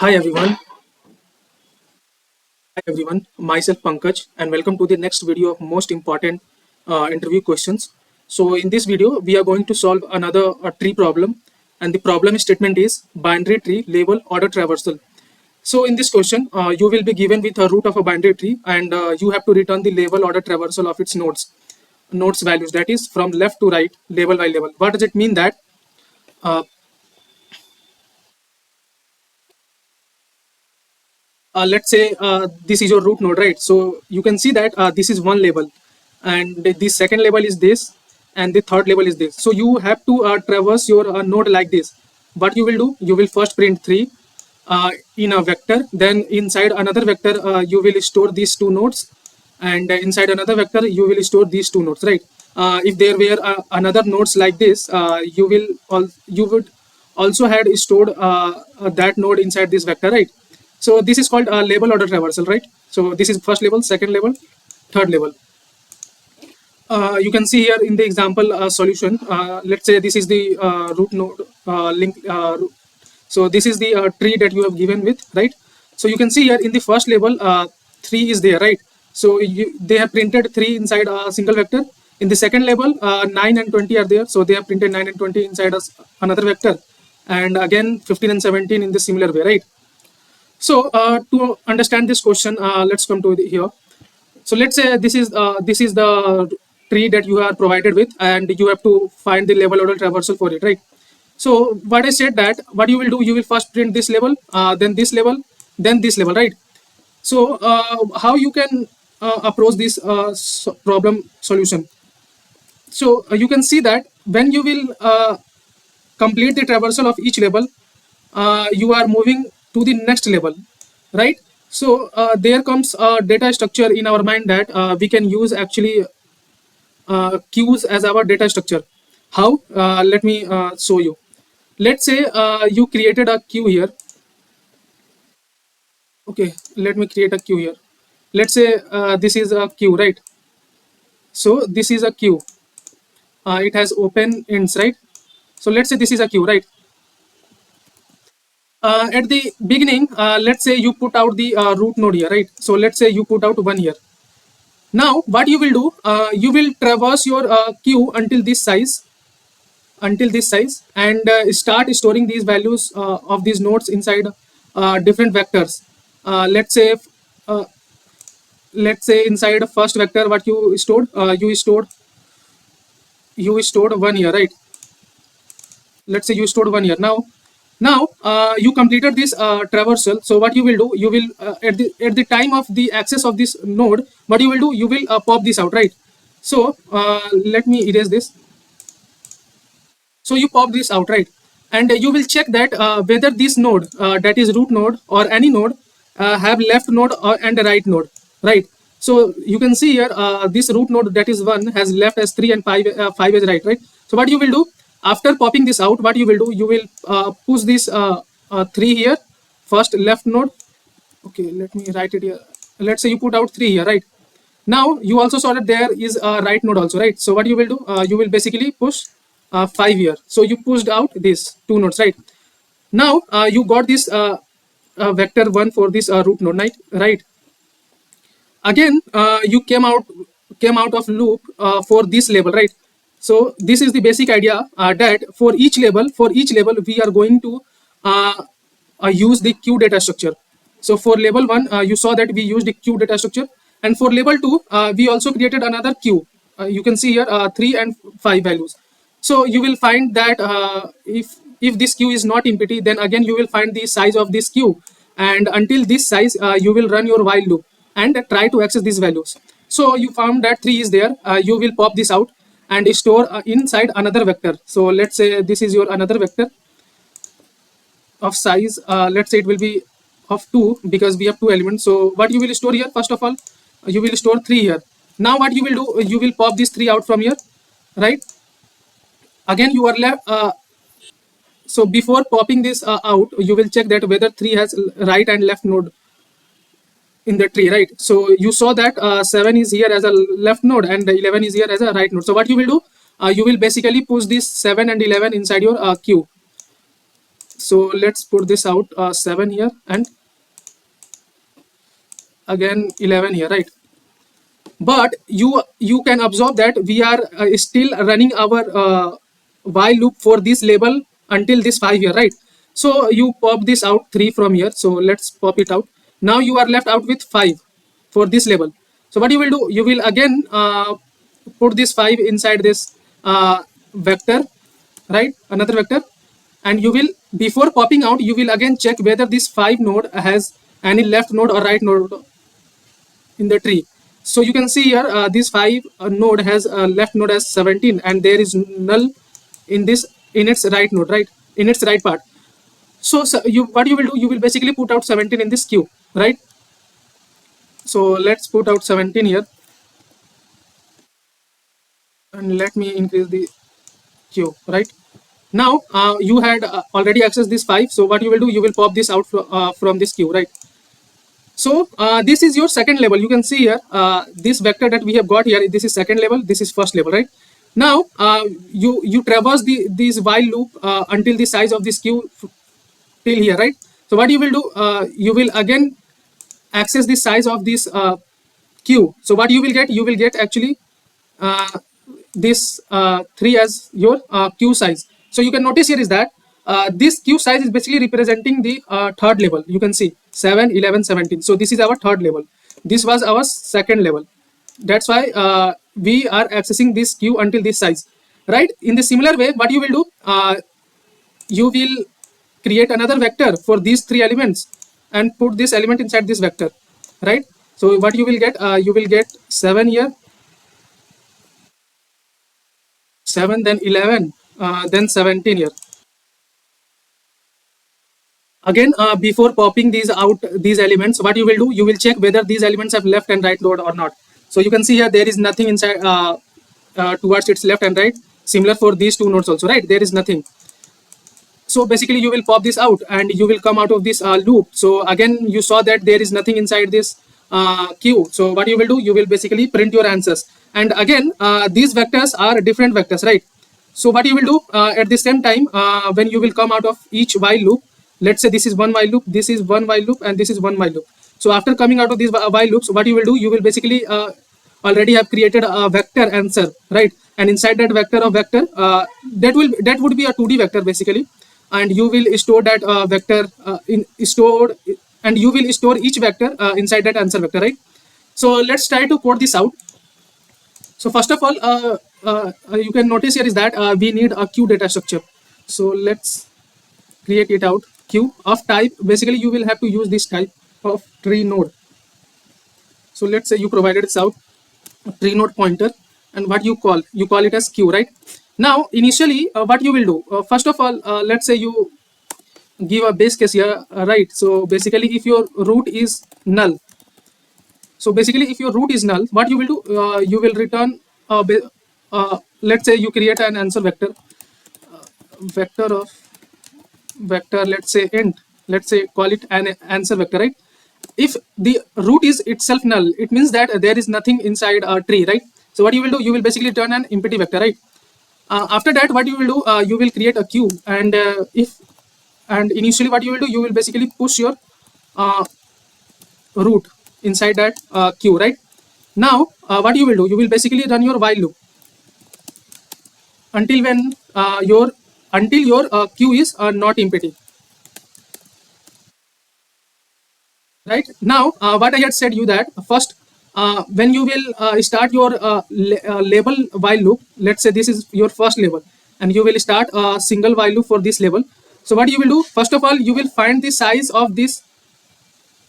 Hi everyone. Hi everyone. Myself Pankaj and welcome to the next video of most important interview questions. So in this video we are going to solve another tree problem, and the problem statement is binary tree label order traversal. So in this question you will be given with a root of a binary tree, and you have to return the label order traversal of its nodes values, that is from left to right, label by label. What does it mean? That uh, let's say this is your root node, right? So you can see that this is one label, and the second label is this, and the third label is this. So you have to traverse your node like this. What you will do, you will first print 3 in a vector, then inside another vector you will store these two nodes, and inside another vector you will store these two nodes, right? If there were another nodes like this, you would also had stored that node inside this vector, right? So this is called label order traversal, right? So this is first label, second label, third label. You can see here in the example solution. Let's say this is the root node link. So this is the tree that you have given with, right? So you can see here in the first label, 3 is there, right? So they have printed 3 inside a single vector. In the second label, 9 and 20 are there. So they have printed 9 and 20 inside another vector. And again, 15 and 17 in the similar way, right? So to understand this question, let's come to here. So let's say this is the tree that you are provided with, and you have to find the label order traversal for it, right? So what I said, that what you will do, you will first print this label, then this label, then this label, right? So how you can approach this problem solution? So you can see that when you will complete the traversal of each label, you are moving to the next level, right? So there comes a data structure in our mind that we can use actually queues as our data structure. How? Let me show you. Let's say you created a queue here. Okay, let me create a queue here. Let's say this is a queue, right? So this is a queue. It has open ends, right? So let's say this is a queue, right? At the beginning, let's say you put out the root node here, right? So let's say you put out 1 here. Now what you will do, you will traverse your queue until this size, and start storing these values of these nodes inside different vectors. Uh, let's say uh, let's say inside first vector, what you stored, you stored 1 here, right? Let's say you stored 1 here. Now you completed this traversal. So what you will do, you will at the time of the access of this node, what you will do, you will pop this out, right? So let me erase this. So you pop this out, right? And you will check that whether this node, that is root node or any node, have left node and a right node, right? So you can see here, this root node, that is 1, has left as 3 and 5, 5 as right, right? So what you will do, after popping this out, what you will do, you will push this 3 here, first left node. Okay, let me write it here. Let's say you put out 3 here, right? Now you also saw that there is a right node also, right? So what you will do, you will basically push 5 here. So you pushed out these two nodes, right? Now you got this vector 1 for this root node, right? Again you came out of loop for this label, right? So this is the basic idea, that for each label we are going to uh, use the queue data structure. So for label 1, you saw that we used the queue data structure, and for label 2 we also created another queue. You can see here 3 and 5 values. So you will find that if this queue is not empty, then again you will find the size of this queue, and until this size you will run your while loop and try to access these values. So you found that 3 is there. You will pop this out and store inside another vector. So let's say this is your another vector of size. Let's say it will be of 2, because we have 2 elements. So what you will store here, first of all, you will store 3 here. Now what you will do, you will pop this 3 out from here, right? Again you are left, so before popping this out, you will check that whether 3 has right and left node in the tree, right? So you saw that 7 is here as a left node and 11 is here as a right node. So what you will do, you will basically push this 7 and 11 inside your queue. So let's put this out, 7 here and again 11 here, right? But you can observe that we are still running our while loop for this label until this 5 here, right? So you pop this out 3 from here, so let's pop it out. Now you are left out with 5 for this label. So what you will do, you will again put this 5 inside this vector, right, another vector, and you will, before popping out, you will again check whether this 5 node has any left node or right node in the tree. So you can see here, this 5 node has left node as 17, and there is null in this, in its right node, right, in its right part. So you, what you will do, you will basically put out 17 in this queue, right? So let's put out 17 here, and let me increase the queue, right? Now you had already accessed this 5, so what you will do, you will pop this out from this queue, right? So this is your second level. You can see here, this vector that we have got here, this is second level, this is first level, right? Now you traverse this while loop until the size of this queue till here, right? So what you will do, you will again access the size of this queue. So what you will get actually this 3 as your queue size. So you can notice here is that this queue size is basically representing the third level. You can see 7, 11, 17. So this is our third level. This was our second level. That's why we are accessing this queue until this size, right? In the similar way, what you will do, you will create another vector for these 3 elements and put this element inside this vector, right? So what you will get 7 here, 7, then 11, then 17 here. Again, before popping these out, these elements, what you will do, you will check whether these elements have left and right node or not. So you can see here, there is nothing inside towards its left and right. Similar for these 2 nodes also, right? There is nothing. So basically you will pop this out and you will come out of this loop. So again, you saw that there is nothing inside this queue. So what you will do, you will basically print your answers. And again, these vectors are different vectors, right? So what you will do, at the same time, when you will come out of each while loop, let's say this is one while loop, this is one while loop, and this is one while loop. So after coming out of these while loops, what you will do, you will basically already have created a vector answer, right? And inside that vector of vector, that would be a 2D vector basically, and you will store that vector and you will store each vector inside that answer vector, right? So let's try to code this out. So first of all, you can notice here is that we need a queue data structure. So let's create it out. Queue of type, basically you will have to use this type of tree node. So let's say you provided this out, a tree node pointer, and what you call it as queue, right? Now initially what you will do, first of all, let's say you give a base case here, right? So basically if your root is null, so basically if your root is null, what you will do, you will return let's say you create an answer vector, vector, let's say int, let's say call it an answer vector, right? If the root is itself null, it means that there is nothing inside a tree, right? So what you will do, you will basically turn an empty vector, right? After that, what you will do, you will create a queue, and initially what you will do, you will basically push your root inside that queue, right? Now what you will do, you will basically run your while loop until when your queue is not empty, right? Now what I had said you that first, when you will start your label while loop, let's say this is your first label, and you will start a single while loop for this label. So what you will do, first of all, you will find the size of this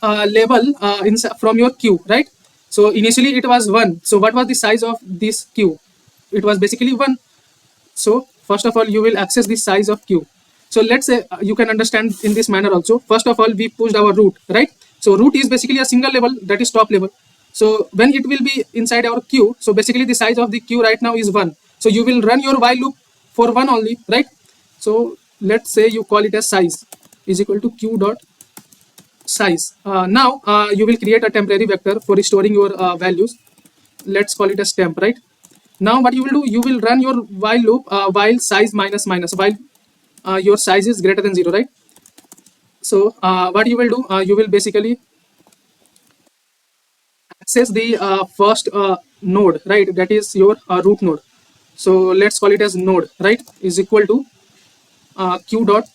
label from your queue, right? So initially it was 1. So what was the size of this queue? It was basically 1. So first of all, you will access the size of queue. So let's say you can understand in this manner also. First of all, we pushed our root, right? So root is basically a single level, that is top level. So when it will be inside our queue, so basically the size of the queue right now is 1. So you will run your while loop for 1 only, right? So let's say you call it as size is equal to queue dot size. Now you will create a temporary vector for storing your values. Let's call it as temp, right? Now what you will do, you will run your while loop while size minus minus, while your size is greater than 0, right? So what you will do, you will basically access the first node, right? That is your root node. So let's call it as node, right? Is equal to q dot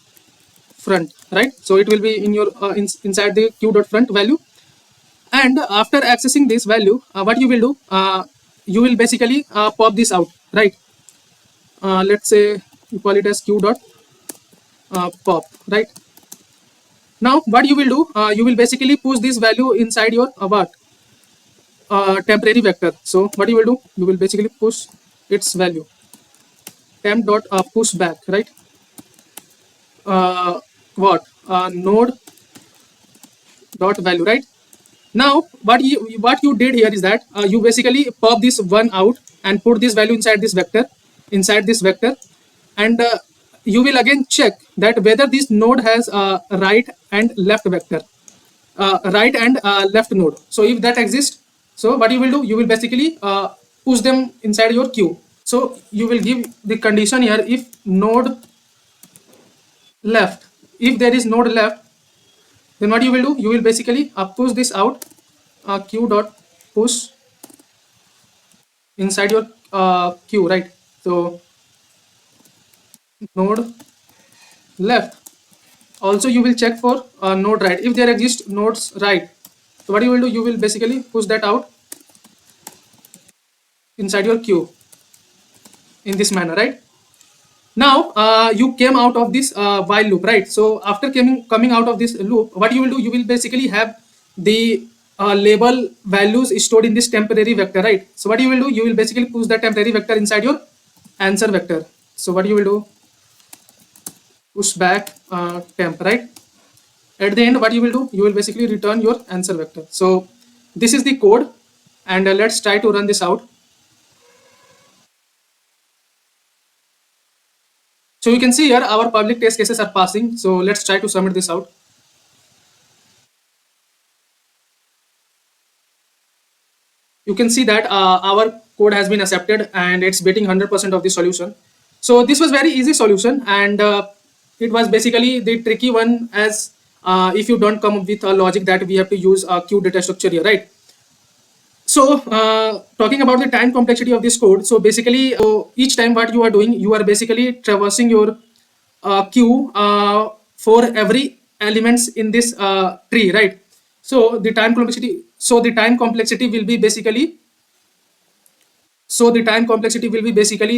front, right? So it will be in your inside the q dot front value. And after accessing this value, what you will do, you will basically pop this out, right? Let's say you call it as q dot pop, right? Now what you will do, you will basically push this value inside your what temporary vector. So what you will do, you will basically push its value, temp dot push back, right? What node dot value, right? Now what you did here is that you basically pop this one out and put this value inside this vector, and you will again check that whether this node has right and left vector, right and left node. So if that exists, so what you will do, you will basically push them inside your queue. So you will give the condition here, if node left, if there is node left, then what you will do, you will basically push this out, q dot push inside your queue, right? So node left. Also you will check for node right, if there exist nodes right. So what you will do, you will basically push that out inside your queue in this manner, right? Now you came out of this while loop, right? So after coming out of this loop, what you will do, you will basically have the label values stored in this temporary vector, right? So what you will do, you will basically push that temporary vector inside your answer vector. So what you will do, push back temp, right? At the end, what you will do, you will basically return your answer vector. So this is the code, and let's try to run this out. So you can see here our public test cases are passing. So let's try to submit this out. You can see that our code has been accepted and it's beating 100% of the solution. So this was very easy solution, and it was basically the tricky one, as if you don't come up with a logic that we have to use a queue data structure here, right? So talking about the time complexity of this code, so basically each time what you are doing, you are basically traversing your queue for every elements in this tree, right? So the time complexity will be basically,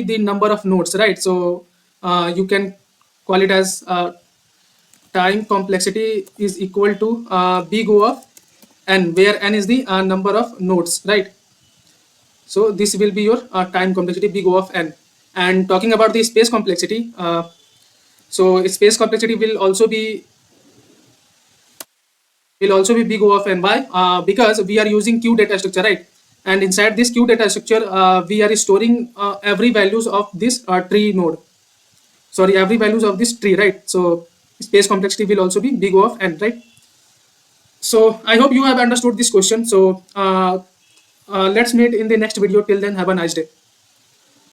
the number of nodes, right? So you can call it as time complexity is equal to big O of n, where n is the number of nodes, right? So this will be your time complexity, big O of n. And talking about the space complexity, so space complexity will also be big O of n. Why? Because we are using queue data structure, right? And inside this queue data structure, we are storing every values of this tree node. Sorry, every values of this tree, right? So space complexity will also be big O of n, right? So I hope you have understood this question. So let's meet in the next video. Till then, have a nice day.